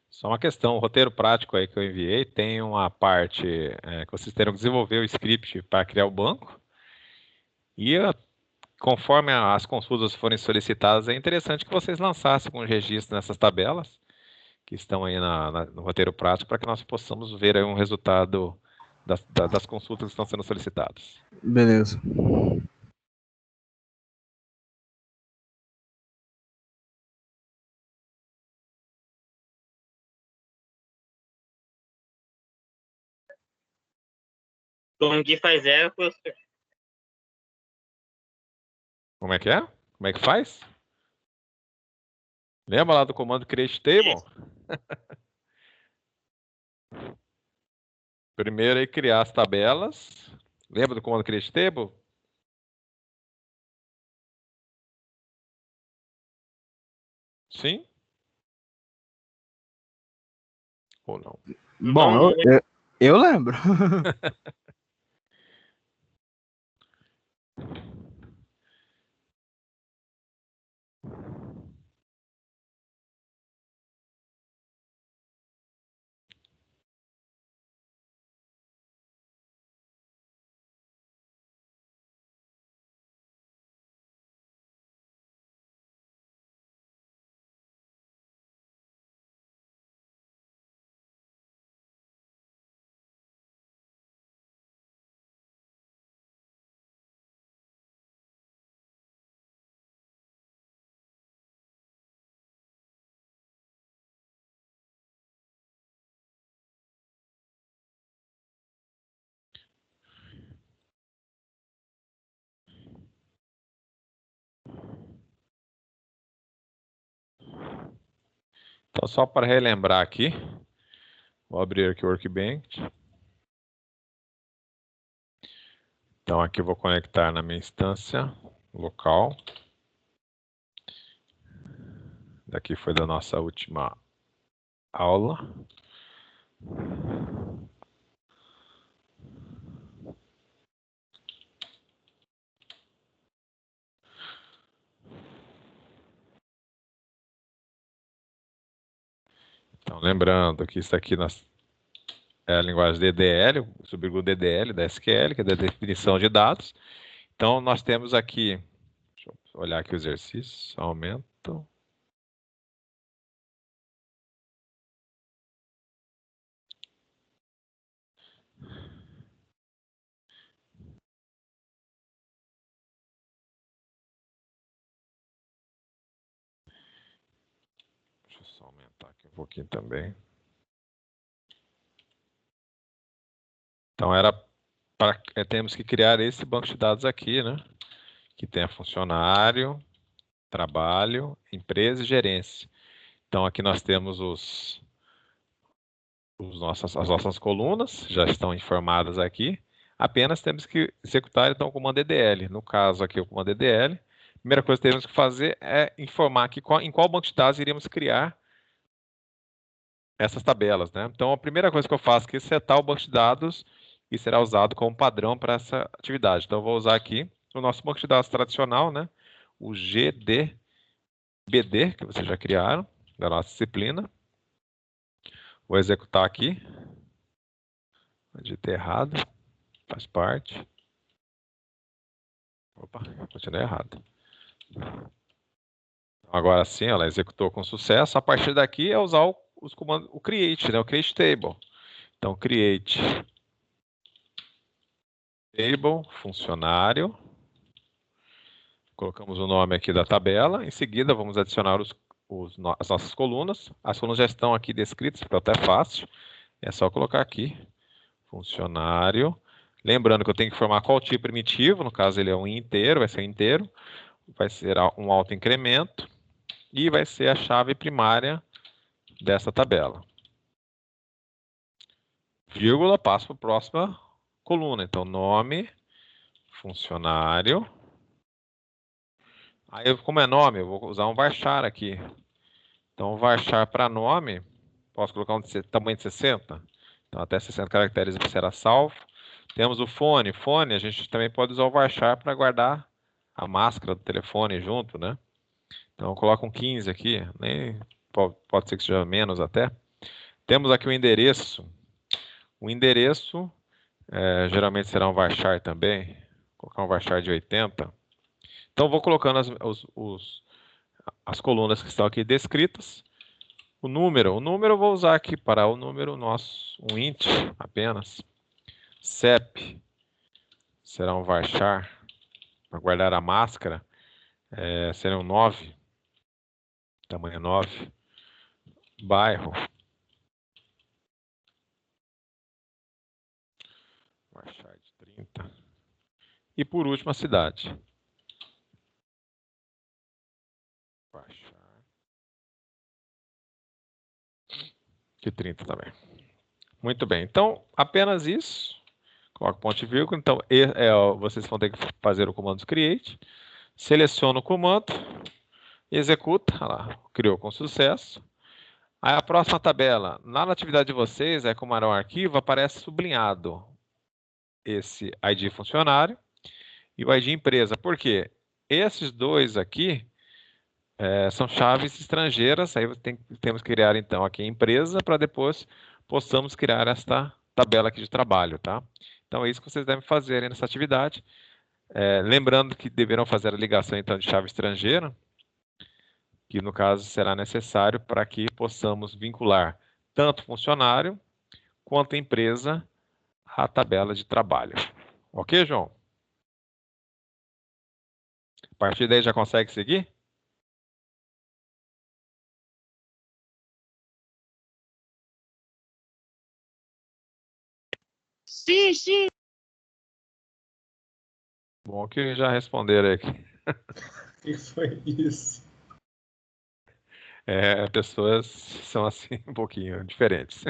Só uma questão, o roteiro prático aí que eu enviei tem uma parte que vocês terão que desenvolver o script para criar o banco. E conforme as consultas forem solicitadas, é interessante que vocês lançassem um registro nessas tabelas que estão aí no roteiro prático para que nós possamos ver aí um resultado das consultas que estão sendo solicitadas.
Beleza.
Como que faz professor?
Como é que é? Como é que faz? Lembra lá do comando create table? Primeiro aí criar as tabelas. Lembra do comando create table? Sim? Ou não?
Bom, eu lembro.
Então, só para relembrar aqui, vou abrir aqui o Workbench. Então, aqui eu vou conectar na minha instância local. Daqui foi da nossa última aula. Então, lembrando que isso aqui é a linguagem DDL, o subgrupo DDL da SQL, que é da definição de dados. Então, nós temos aqui, deixa eu olhar aqui o exercício, aumento. Deixa eu só aumentar aqui um pouquinho também. Então, temos que criar esse banco de dados aqui, né? Que tem funcionário, trabalho, empresa e gerência. Então, aqui nós temos as nossas colunas, já estão informadas aqui. Apenas temos que executar, então, o comando EDL. No caso aqui, o comando EDL. A primeira coisa que temos que fazer é informar aqui em qual banco de dados iríamos criar essas tabelas, né? Então, a primeira coisa que eu faço aqui é setar o banco de dados que será usado como padrão para essa atividade. Então, eu vou usar aqui o nosso banco de dados tradicional, né? O GDBD, que vocês já criaram, da nossa disciplina. Vou executar aqui. Digitei errado. Faz parte. Opa, continuei errado. Agora sim, ela executou com sucesso. A partir daqui é usar os comandos, o create, né? O create table. Então, create table, funcionário. Colocamos o nome aqui da tabela. Em seguida, vamos adicionar as nossas colunas. As colunas já estão aqui descritas, fica até fácil. É só colocar aqui, funcionário. Lembrando que eu tenho que formar qual tipo primitivo. No caso, ele é um inteiro, vai ser inteiro. Vai ser um autoincremento. E vai ser a chave primária dessa tabela. Vírgula, passo para a próxima coluna. Então, nome, funcionário. Aí, como é nome, eu vou usar um varchar aqui. Então, varchar para nome, posso colocar um tamanho de 60. Então, até 60 caracteres será salvo. Temos o fone. Fone, a gente também pode usar o varchar para guardar a máscara do telefone junto, né? Então, eu coloco um 15 aqui. Pode ser que seja menos até. Temos aqui o endereço. O endereço geralmente será um varchar também. Vou colocar um varchar de 80. Então, vou colocando as colunas que estão aqui descritas. O número eu vou usar aqui para o número nosso, um int apenas. CEP será um varchar para guardar a máscara. Será um 9, tamanho 9. Bairro. Varchar de E por último, a cidade. Baixar. De 30 também. Muito bem. Então, apenas isso. Coloco ponto e vírgula. Então, vocês vão ter que fazer o comando create. Seleciona o comando. Executa. Olha lá, criou com sucesso. Aí a próxima tabela. Na atividade de vocês, como era um arquivo, aparece sublinhado esse ID funcionário e o ID empresa. Por quê? Esses dois aqui são chaves estrangeiras. Aí temos que criar, então, aqui a empresa para depois possamos criar esta tabela aqui de trabalho, tá? Então, é isso que vocês devem fazer nessa atividade. Lembrando que deverão fazer a ligação, então, de chave estrangeira, que no caso será necessário para que possamos vincular tanto o funcionário quanto a empresa à tabela de trabalho. Ok, João? A partir daí já consegue seguir?
Sim, sim.
Bom que já responderam aqui.
O que foi isso?
Pessoas são assim um pouquinho diferentes.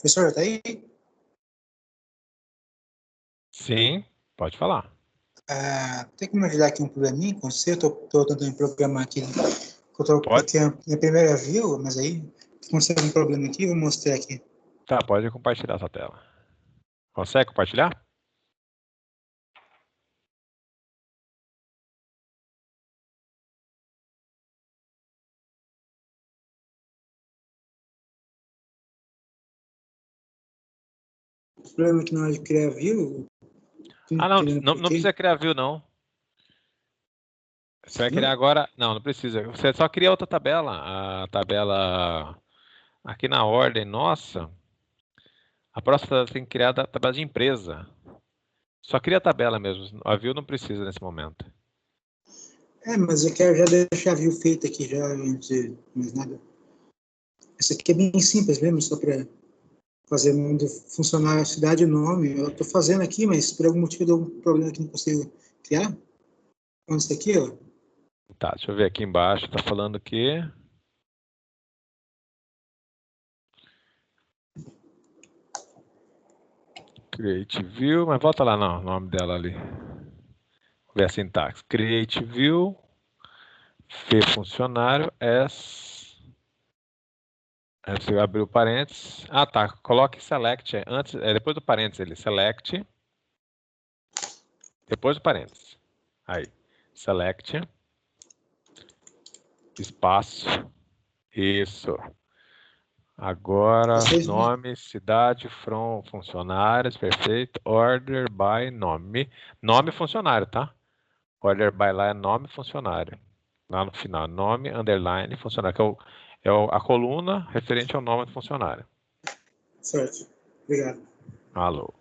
Professor, tá aí?
Sim, pode falar.
Tem como ajudar aqui um probleminha com você? Eu tô tentando programar aqui. Eu tô
Pode?
aqui a minha primeira view, mas aí aconteceu um problema aqui, vou mostrar aqui.
Tá, pode compartilhar sua tela. Consegue compartilhar?
O problema é que na hora de criar view,
Ah, não precisa criar view, não. Você vai criar agora. Não precisa. Você só cria outra tabela. A tabela aqui na ordem nossa. A próxima tabela tem que criar a tabela de empresa. Só cria a tabela mesmo. A view não precisa nesse momento.
mas eu quero já deixar a view feita aqui já, antes de mais nada. Essa aqui é bem simples mesmo, só para fazer onde funcionar a cidade e o nome. Eu estou fazendo aqui, mas por algum motivo deu um problema que não consigo criar. Onde está aqui, ó?
Tá, deixa eu ver aqui embaixo. Tá falando que. Create view, mas volta lá no nome dela ali. Ver a sintaxe. Create view. F funcionário. S. Aí você abre o parênteses. Ah, tá. Coloque select. Antes, depois do parênteses ele. Select. Depois do parênteses. Aí. Select. Espaço. Isso. Agora,
Vocês,
nome, cidade, from, funcionários, perfeito. Order by nome. Nome funcionário, tá? Order by lá é nome funcionário. Lá no final, nome, underline, funcionário, que a coluna referente ao nome do funcionário.
certo. Obrigado.
Alô.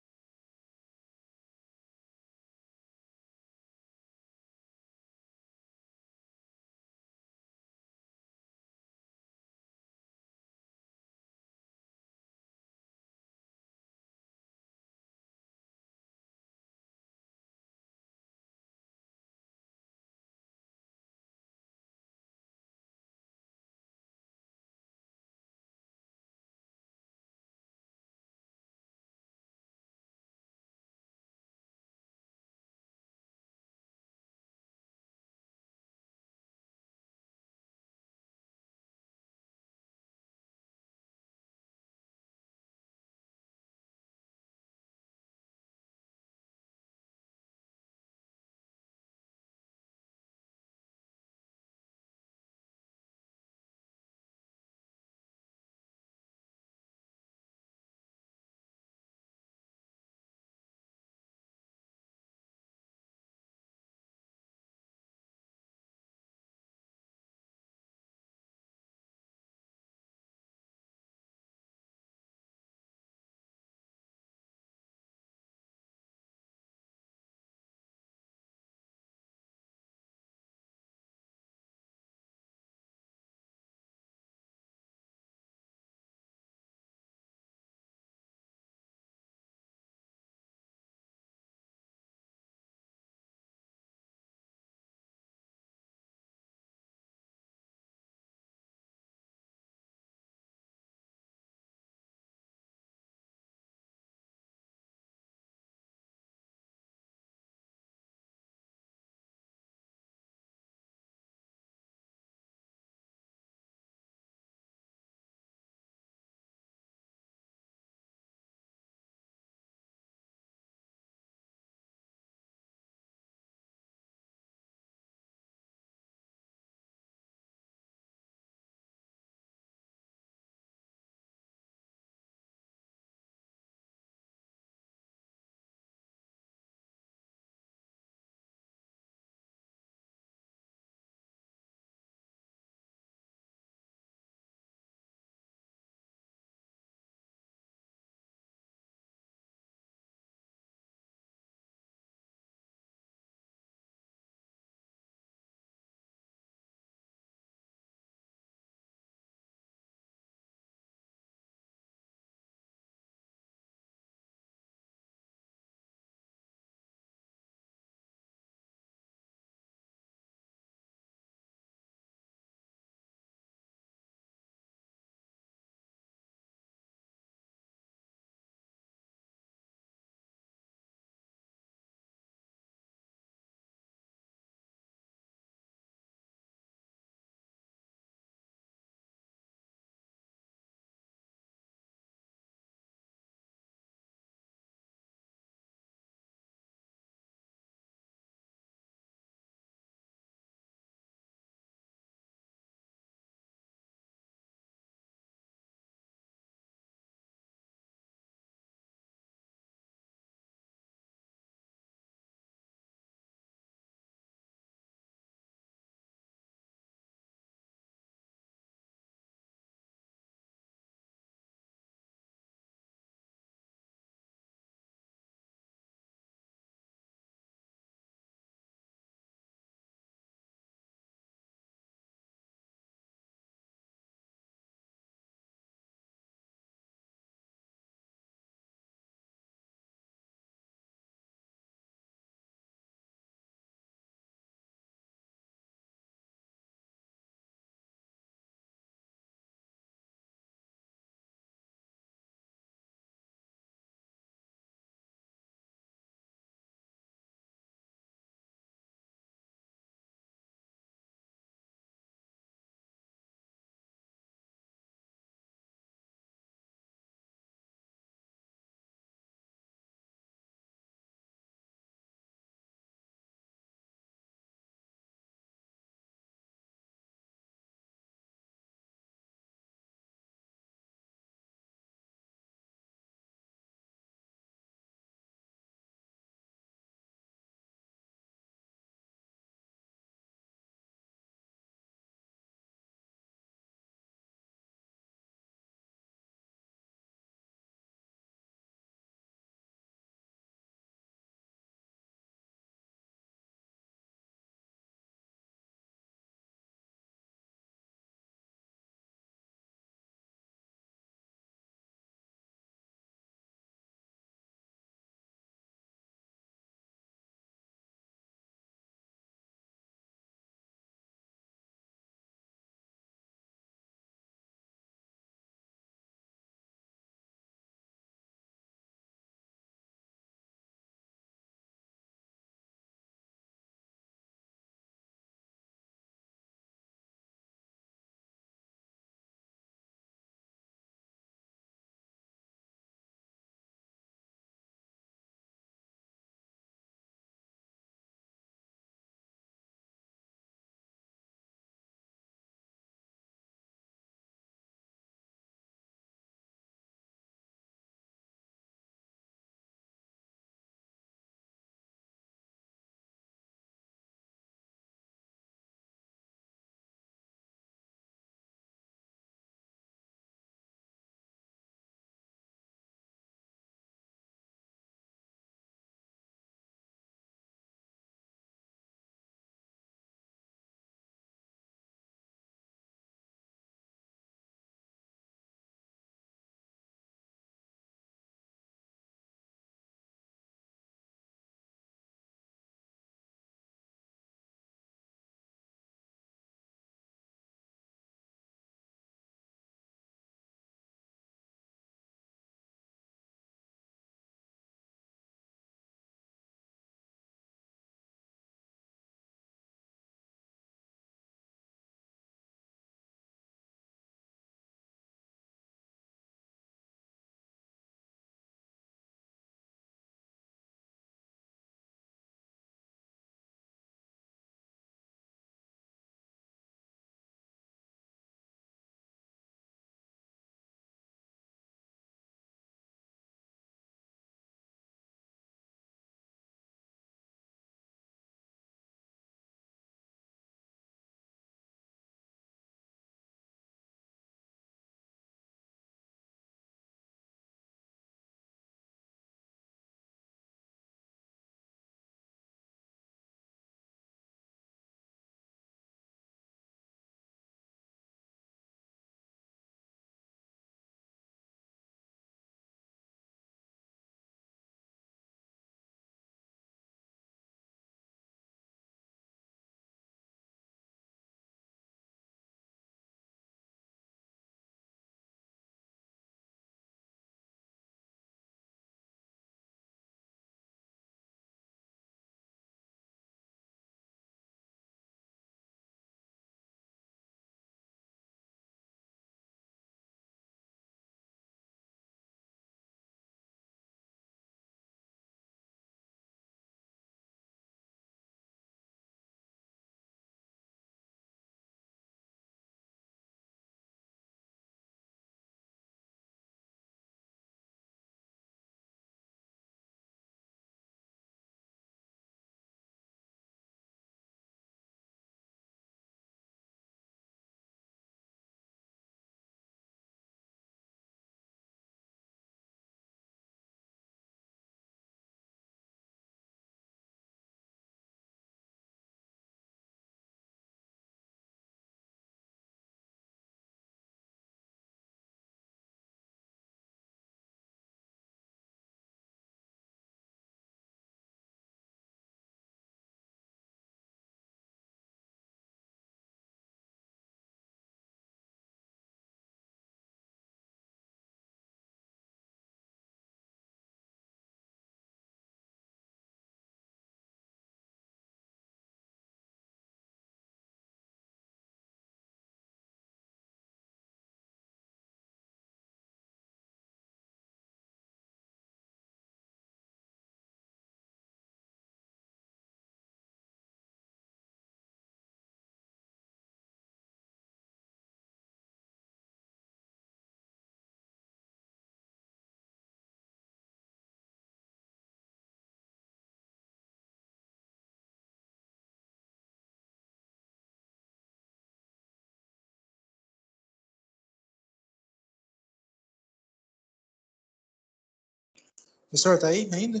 Professor, tá aí ainda?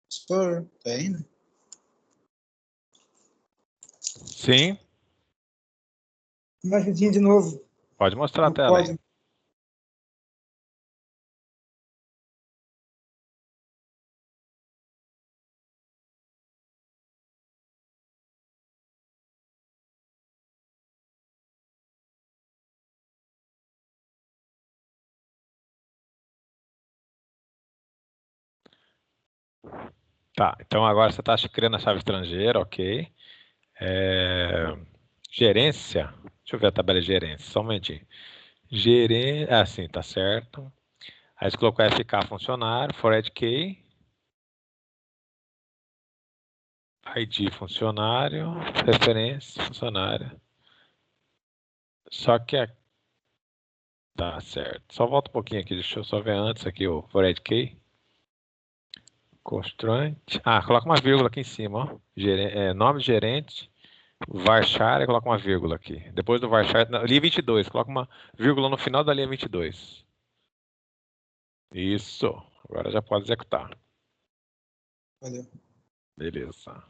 Professor, tá aí ainda?
Sim,
Uma ajudinha de novo.
pode mostrar a
No
tela aí.
código.
Tá, então agora você está criando a chave estrangeira, ok. Gerência, deixa eu ver a tabela de gerência, só um momentinho. Sim, tá certo. Aí você colocou FK funcionário, fored key, ID funcionário, referência funcionário. Só que tá certo. Só volta um pouquinho aqui, deixa eu só ver antes aqui o fored key. Constante. Coloca uma vírgula aqui em cima, ó. Nome de gerente, varchar, e coloca uma vírgula aqui. Depois do varchar, na linha 22, coloca uma vírgula no final da linha 22. Isso. Agora já pode executar.
Valeu.
Beleza.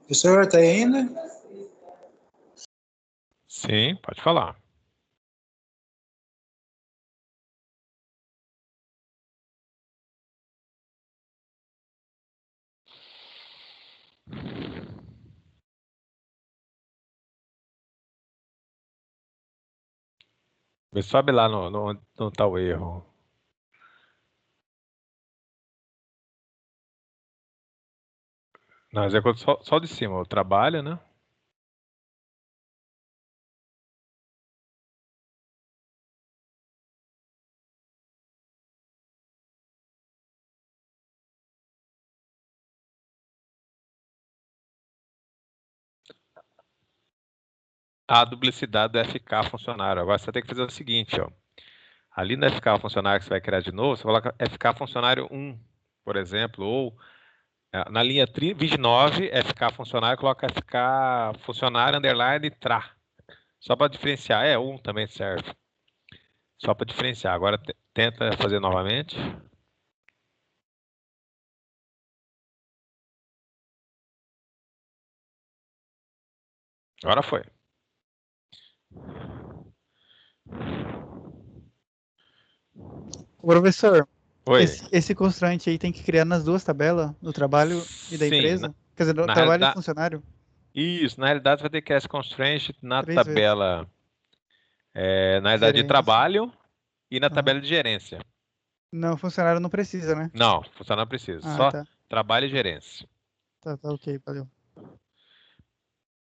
Professor, tá aí ainda?
Sim, pode falar. Vê, sobe lá no tá o erro. Não, executa só o de cima, o trabalho, né? A duplicidade do FK funcionário. Agora você tem que fazer o seguinte, ó. Ali no FK funcionário que você vai criar de novo, você coloca FK funcionário 1, por exemplo, ou na linha 29, FK funcionário, coloca FK funcionário underline tra. Só para diferenciar. 1 também serve. Só para diferenciar. Agora tenta fazer novamente. Agora foi.
Professor,
Oi.
esse constraint aí tem que criar nas duas tabelas, do trabalho e da
Sim,
empresa? Quer dizer, do
na
trabalho e
realidade-
funcionário?
Isso, na realidade você vai ter que esse constraint na
3 vezes.
tabela, na realidade de
Gerência.
trabalho e na
Ah.
tabela de gerência.
Não, funcionário não precisa, né?
Não, funcionário não precisa.
Ah,
Só
tá.
trabalho e gerência.
Tá ok, valeu.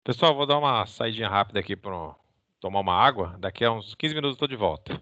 Pessoal, vou dar uma saidinha rápida aqui para tomar uma água. Daqui a uns 15 minutos eu estou de volta.